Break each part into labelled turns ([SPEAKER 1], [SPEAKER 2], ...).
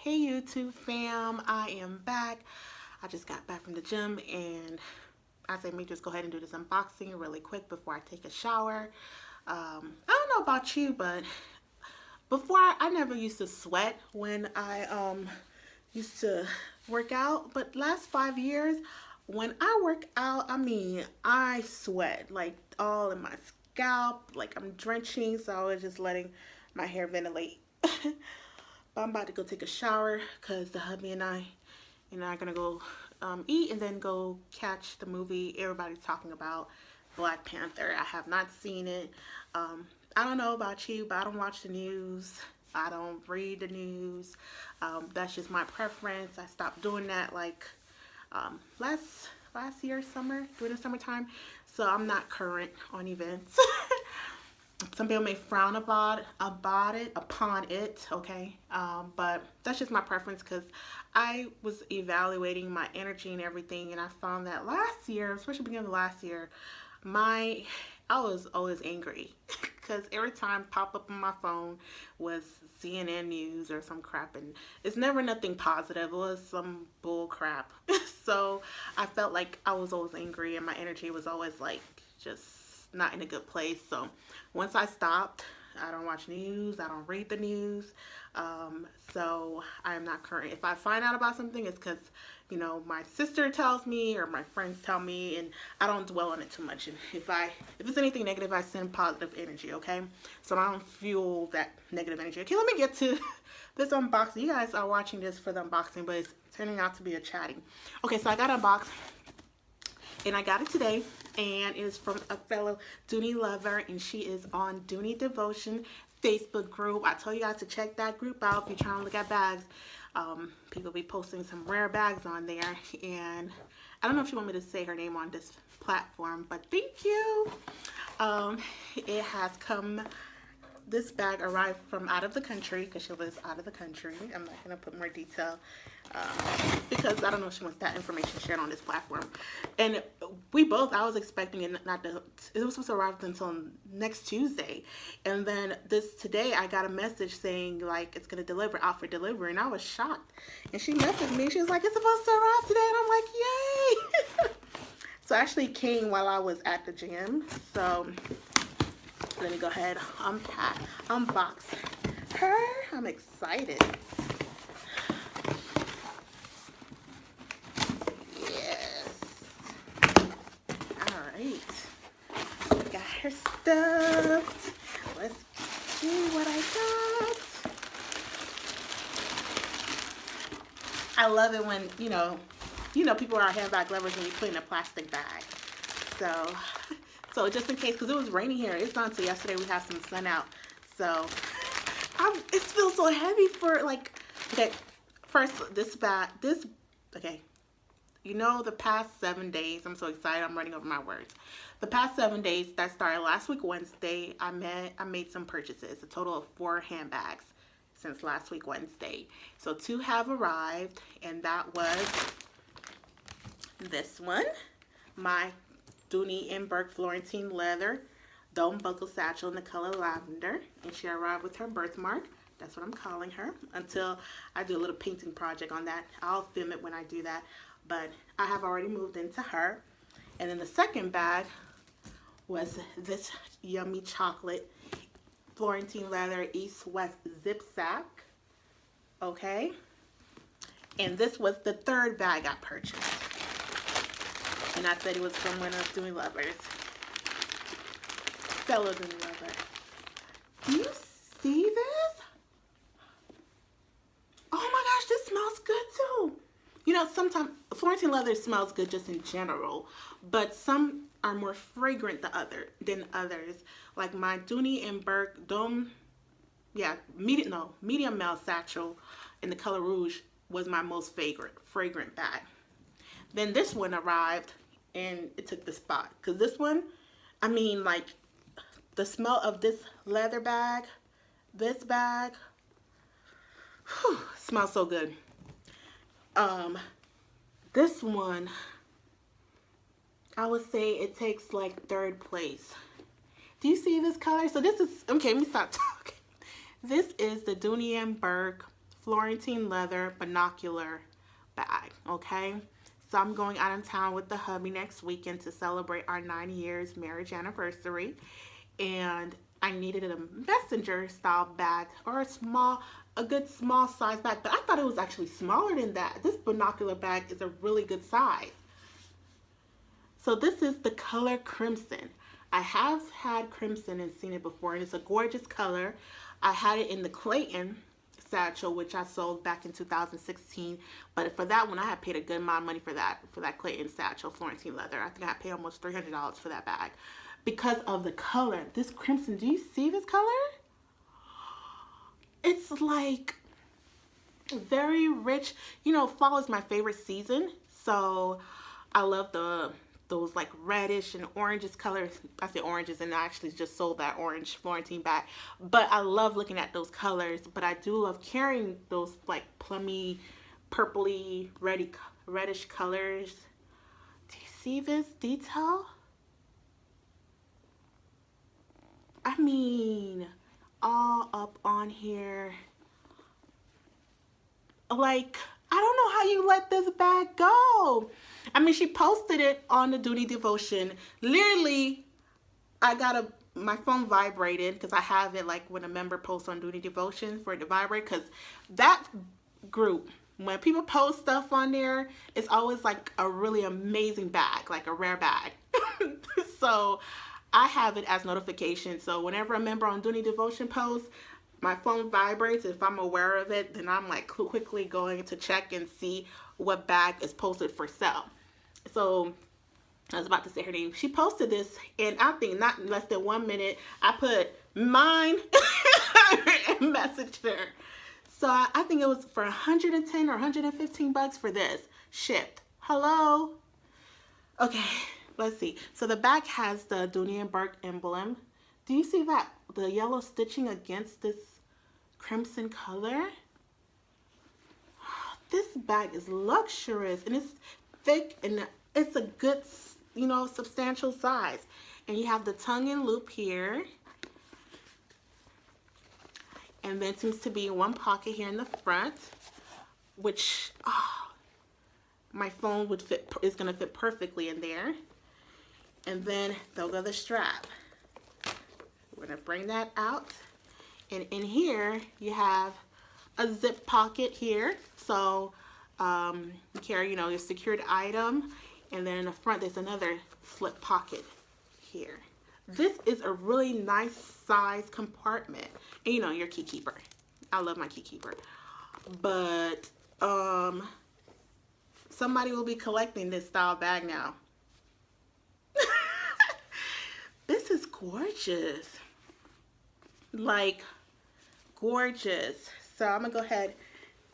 [SPEAKER 1] Hey YouTube fam, I am back. I just got back from the gym and I said let me just go ahead and do this unboxing really quick before I take a shower. I don't know about you, but before I never used to sweat when I used to work out, but last 5 years when I work out, I mean I sweat like all in my scalp, like I'm drenching, so I was just letting my hair ventilate. But I'm about to go take a shower because the hubby and I are gonna go eat and then go catch the movie everybody's talking about, Black Panther. I have not seen it. I don't know about you, but I don't watch the news. I don't read the news. That's just my preference. I stopped doing that like last year summer, during the summertime. So I'm not current on events. Some people may frown upon it, okay? But that's just my preference because I was evaluating my energy and everything, and I found that last year, especially beginning of last year, I was always angry because every time pop up on my phone was CNN news or some crap, and it's never nothing positive. It was some bull crap. So I felt like I was always angry, and my energy was always like just not in a good place. So once I stopped, I don't watch news, I don't read the news, so I'm not current. If I find out about something, it's because, you know, my sister tells me or my friends tell me, and I don't dwell on it too much. And if it's anything negative, I send positive energy, okay? So I don't fuel that negative energy. Okay, let me get to this unboxing. You guys are watching this for the unboxing, but it's turning out to be a chatting. Okay, so I got a box, and I got it today, and it is from a fellow Dooney lover, and she is on Dooney Devotion Facebook group. I told you guys to check that group out if you're trying to look at bags. People be posting some rare bags on there, and I don't know if you want me to say her name on this platform, but thank you. It has come. This bag arrived from out of the country because she lives out of the country. I'm not going to put more detail because I don't know if she wants that information shared on this platform. And I was expecting it it was supposed to arrive until next Tuesday. And then today I got a message saying like it's going to deliver out for delivery, and I was shocked. And she messaged me. She was like, it's supposed to arrive today. And I'm like, yay! So it actually came while I was at the gym. So let me go ahead, unbox her. I'm excited. Yes. All right. Got her stuff. Let's see what I got. I love it when, you know, people are handbag lovers when you put in a plastic bag. So just in case, because it was raining here. It's not until yesterday we have some sun out. So it feels so heavy for like, okay, first okay. You know, the past 7 days, I'm so excited, I'm running over my words. The past 7 days, that started last week Wednesday, I made some purchases, a total of 4 handbags since last week Wednesday. So 2 have arrived, and that was this one, my Dooney and Bourke Florentine leather dome buckle satchel in the color lavender, and she arrived with her birthmark. That's what I'm calling her until I do a little painting project on that. I'll film it when I do that, but I have already moved into her. And then the second bag was this yummy chocolate Florentine leather east-west zip sack, okay? And this was the third bag I purchased. And I said it was from one of Dooney lovers. Fellow Dooney lover. Do you see this? Oh my gosh, this smells good too. You know, sometimes Florentine leather smells good just in general, but some are more fragrant than others. Like my Dooney and Bourke medium male satchel in the color rouge was my most fragrant bag. Then this one arrived, and it took the spot. Because this one, I mean, like, the smell of this leather bag, this bag, smells so good. This one, I would say it takes like 3rd place. Do you see this color? So this is, okay, let me stop talking. This is the Dooney and Bourke Florentine leather binocular bag, okay? So I'm going out of town with the hubby next weekend to celebrate our 9 years marriage anniversary. And I needed a messenger style bag or a good small size bag, but I thought it was actually smaller than that. This binocular bag is a really good size. So this is the color crimson. I have had crimson and seen it before, and it's a gorgeous color. I had it in the Clayton satchel, which I sold back in 2016. But for that one, I had paid a good amount of money for that Clayton satchel, Florentine leather. I think I paid almost $300 for that bag because of the color. This crimson, do you see this color? It's like very rich. You know, fall is my favorite season, so I love those like reddish and oranges colors. I say oranges, and I actually just sold that orange Florentine bag. But I love looking at those colors. But I do love carrying those like plummy, purpley, reddish colors. Do you see this detail? I mean, all up on here. Like, I don't know how you let this bag go. I mean, she posted it on the Dooney devotion. Literally, my phone vibrated because I have it like when a member posts on Dooney devotion for it to vibrate, because that group, when people post stuff on there, it's always like a really amazing bag, like a rare bag. So I have it as notification. So whenever a member on Dooney devotion posts, my phone vibrates. If I'm aware of it, then I'm like quickly going to check and see what bag is posted for sale. So I was about to say her name. She posted this, and I think not less than 1 minute, I put mine and messaged her. So I think it was for 110 or 115 bucks for this shipped. Hello. Okay, let's see. So the back has the Dooney and Bourke emblem. Do you see that? The yellow stitching against this crimson color. This bag is luxurious, and it's thick, and it's a good, you know, substantial size. And you have the tongue and loop here. And then seems to be one pocket here in the front, which my phone is gonna fit perfectly in there. And then they'll go the strap. We're gonna bring that out, and in here you have a zip pocket here, so you carry, you know, your secured item, and then in the front there's another slip pocket here. This is a really nice size compartment, and you know, your key keeper. I love my key keeper, but somebody will be collecting this style bag now. This is gorgeous. Like, gorgeous. So I'm gonna go ahead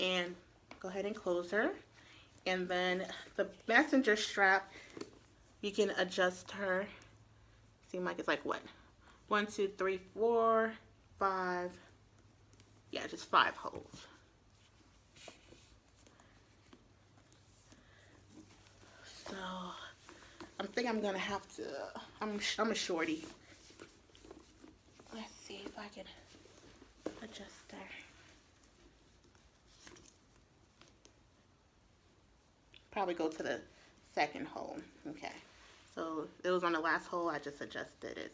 [SPEAKER 1] and close her, and then the messenger strap, you can adjust her. Seems like it's like what, 1 2 3 4 5, yeah, just 5 holes. So I think I'm gonna have to, I'm a shorty. Let's see if I can adjust her. Probably go to the second hole. Okay. So it was on the last hole, I just adjusted it.